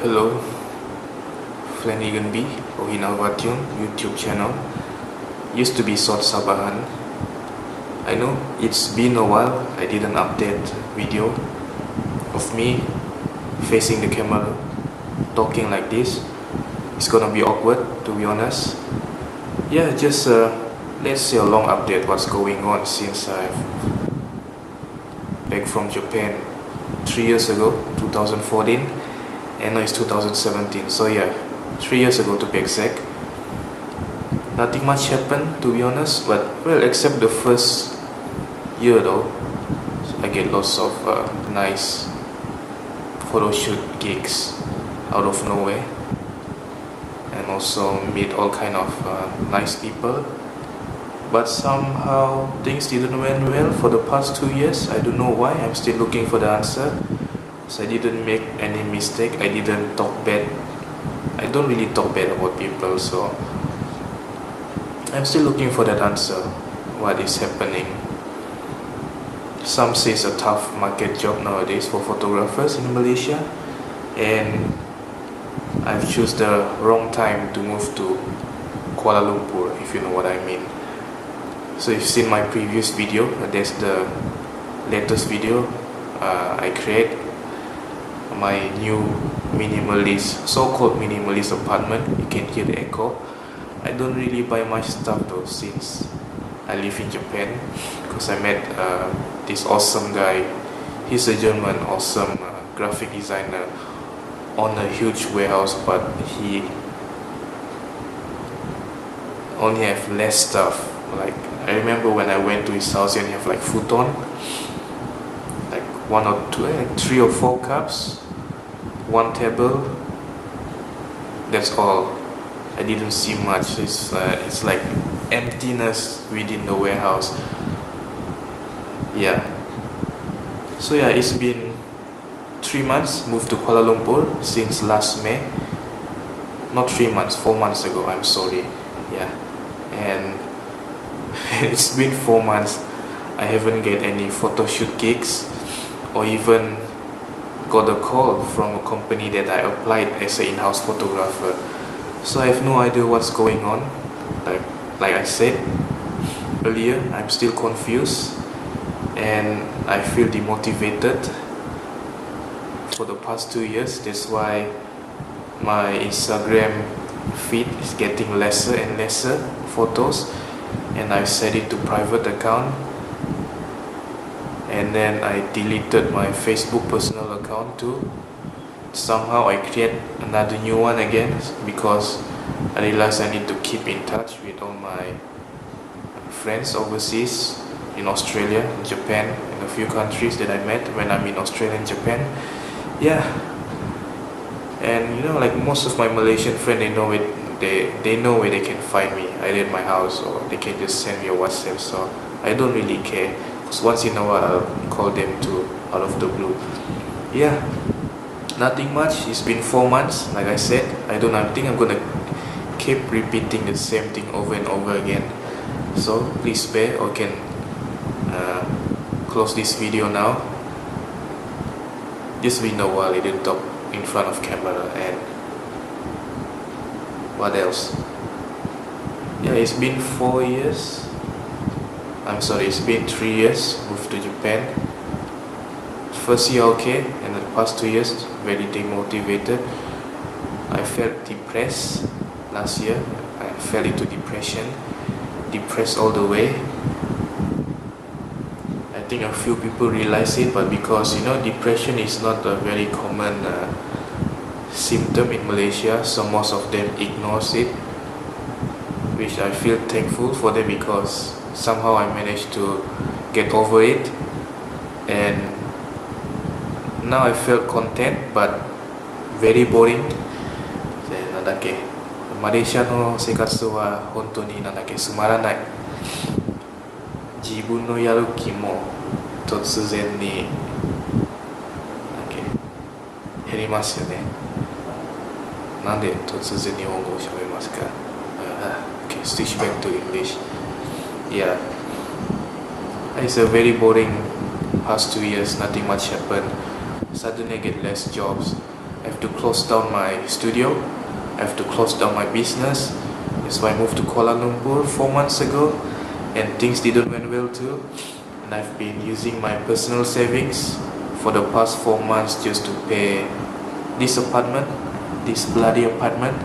Hello, Flanagan B or Hinalvatun YouTube channel. Used to be Sot Sabahan. I know it's been a while I didn't update video of me facing the camera talking like this. It's gonna be awkward, to be honest. Yeah, just let's say a long update what's going on since I've back from Japan 3 years ago, 2014, and now it's 2017. So yeah, 3 years ago to be exact. Nothing much happened, to be honest, but well, except the first year though, I get lots of nice photo shoot gigs out of nowhere, and also meet all kind of nice people. But somehow things didn't went well for the past 2 years. I don't know why. I'm still looking for the answer. So I didn't make any mistake. I didn't talk bad. I don't really talk bad about people, so I'm still looking for that answer. What is happening? Some say it's a tough market job nowadays for photographers in Malaysia, and I've choose the wrong time to move to Kuala Lumpur, if you know what I mean. So you've seen my previous video. That's the latest video I create. My new minimalist, so-called minimalist apartment. You can hear the echo. I don't really buy much stuff though since I live in Japan, because I met this awesome guy. He's a German awesome graphic designer on a huge warehouse, but he only have less stuff. Like I remember when I went to his house and he have like futon, like 1 or 2, 3 or 4 cups, 1 table. That's all. I didn't see much. It's like emptiness within the warehouse. Yeah. So yeah, it's been 3 months. Moved to Kuala Lumpur since last May. Not 3 months, 4 months ago. I'm sorry. Yeah, and it's been 4 months. I haven't get any photo shoot gigs, or even got a call from a company that I applied as an in-house photographer. So I have no idea what's going on. Like I said earlier, I'm still confused and I feel demotivated for the past 2 years. That's why my Instagram feed is getting lesser and lesser photos, and I set it to private account, and then I deleted my Facebook personal account too. Somehow I create another new one again because I realized I need to keep in touch with all my friends overseas in Australia, Japan, and a few countries that I met when I'm in Australia and Japan. Yeah, and you know, like most of my Malaysian friends, they know it. They know where they can find me, either at my house or they can just send me a WhatsApp. So I don't really care, because once in a while I'll call them too out of the blue. Yeah, nothing much. It's been 4 months. Like I said, I think I'm gonna keep repeating the same thing over and over again. So please bear, or can close this video now. Just been a while I didn't talk in front of camera. And what else? Yeah, it's been 4 years. I'm sorry, it's been 3 years. Moved to Japan. First year okay, and the past 2 years very demotivated. I felt depressed last year. I fell into depression, depressed all the way. I think a few people realize it, but because you know, depression is not a very common symptom in Malaysia, so most of them ignores it, which I feel thankful for them, because somehow I managed to get over it, and now I felt content but very boring. なんだっけ、マレーシアの生活は本当になんだっけ、つまらない。自分のやる気も突然に減りますよね。なんで突然日本語を喋りますか？ Okay, switch back to English. Yeah, it's a very boring past 2 years. Nothing much happened. Suddenly I get less jobs. I have to close down my studio, I have to close down my business. That's why I moved to Kuala Lumpur 4 months ago, and things didn't went well too. And I've been using my personal savings for the past 4 months just to pay this apartment, this bloody apartment.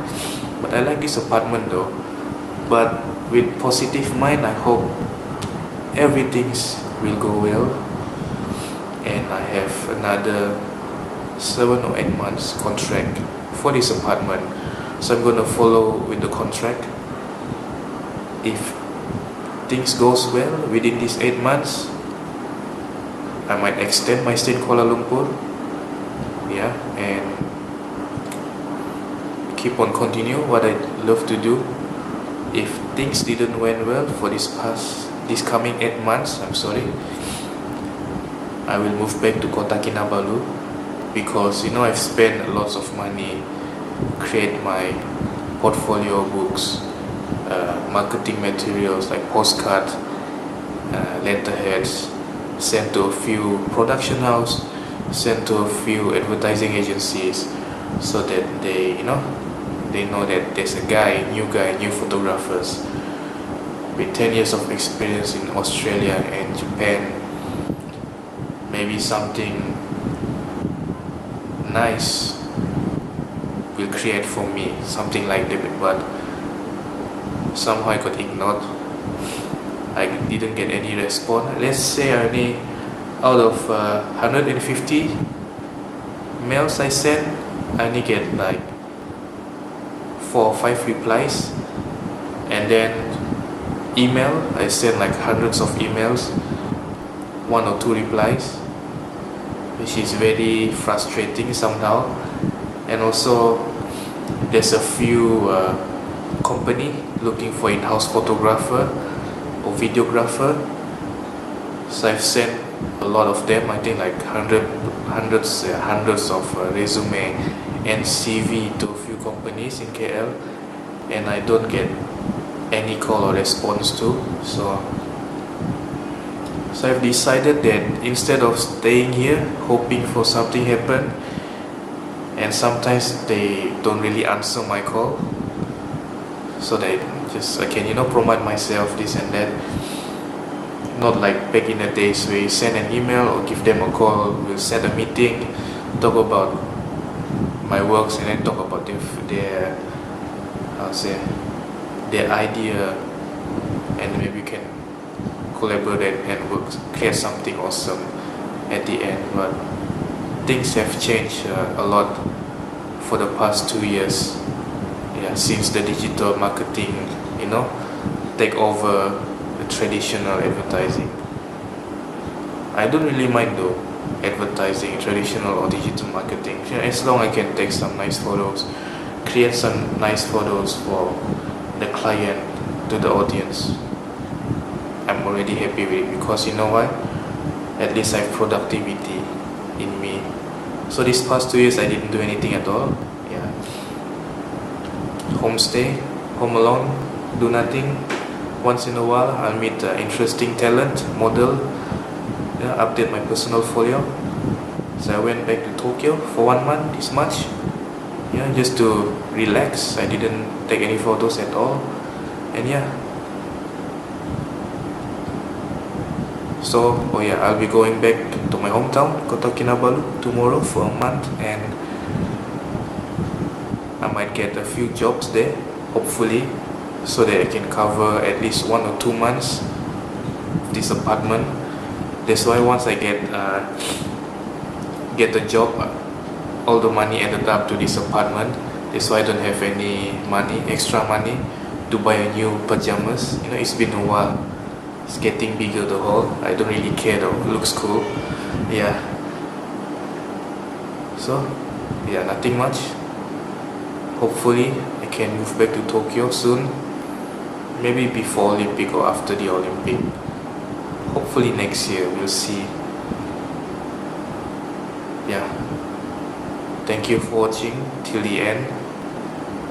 But I like this apartment though. But with positive mind, I hope everything will go well, and I have another 7 or 8 months contract for this apartment. So I'm gonna follow with the contract. If things goes well within these 8 months, I might extend my stay in Kuala Lumpur, yeah, and keep on continue what I love to do. If things didn't went well for this coming 8 months, I'm sorry, I will move back to Kota Kinabalu, because I've spent lots of money create my portfolio books, marketing materials like postcard, letterheads, sent to a few production house, sent to a few advertising agencies, so that they know that there's a new photographers with 10 years of experience in Australia and Japan. Maybe something nice will create for me, something like that, but somehow I got ignored. I didn't get any response. Let's say I only, out of 150 mails I sent, I only get like 4 or 5 replies. And then email, I sent like hundreds of emails, 1 or 2 replies, which is very frustrating somehow. And also there's a few company looking for in-house photographer or videographer, so I've sent a lot of them. I think like hundreds of resume and CV to a few companies in KL, and I don't get any call or response too. So I've decided that instead of staying here hoping for something happen, and sometimes they don't really answer my call, so that I can promote myself, this and that. Not like back in the days where you send an email or give them a call, we'll set a meeting, talk about my works, and then talk about their idea, and maybe we can collaborate and work, create something awesome at the end. But things have changed a lot for the past 2 years, since the digital marketing take over the traditional advertising. I don't really mind though, advertising, traditional or digital marketing, as long as I can take some nice photos, create some nice photos for the client, to the audience. I'm already happy with it, because you know what, at least I have productivity in me. So these past 2 years I didn't do anything at all. Homestay, home alone, do nothing. Once in a while I'll meet interesting talent, model, update my personal folio. So I went back to Tokyo for 1 month this March, just to relax. I didn't take any photos at all, and so I'll be going back to my hometown, Kota Kinabalu, tomorrow for a month, and I might get a few jobs there, hopefully, so that I can cover at least 1 or 2 months this apartment. That's why once I get a job, all the money ended up to this apartment. That's why I don't have any money, extra money, to buy a new pajamas. It's been a while. It's getting bigger, the hall. I don't really care though, it looks cool. So nothing much. Hopefully I can move back to Tokyo soon, maybe before Olympic or after the Olympic. Hopefully next year, we'll see. Thank you for watching till the end.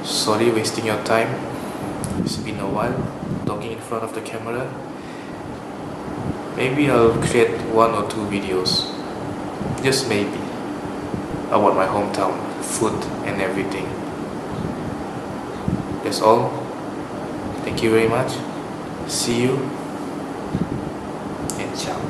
Sorry wasting your time. It's been a while talking in front of the camera. Maybe I'll create 1 or 2 videos, just maybe. about my hometown, food and everything. That's all. Thank you very much. See you and ciao.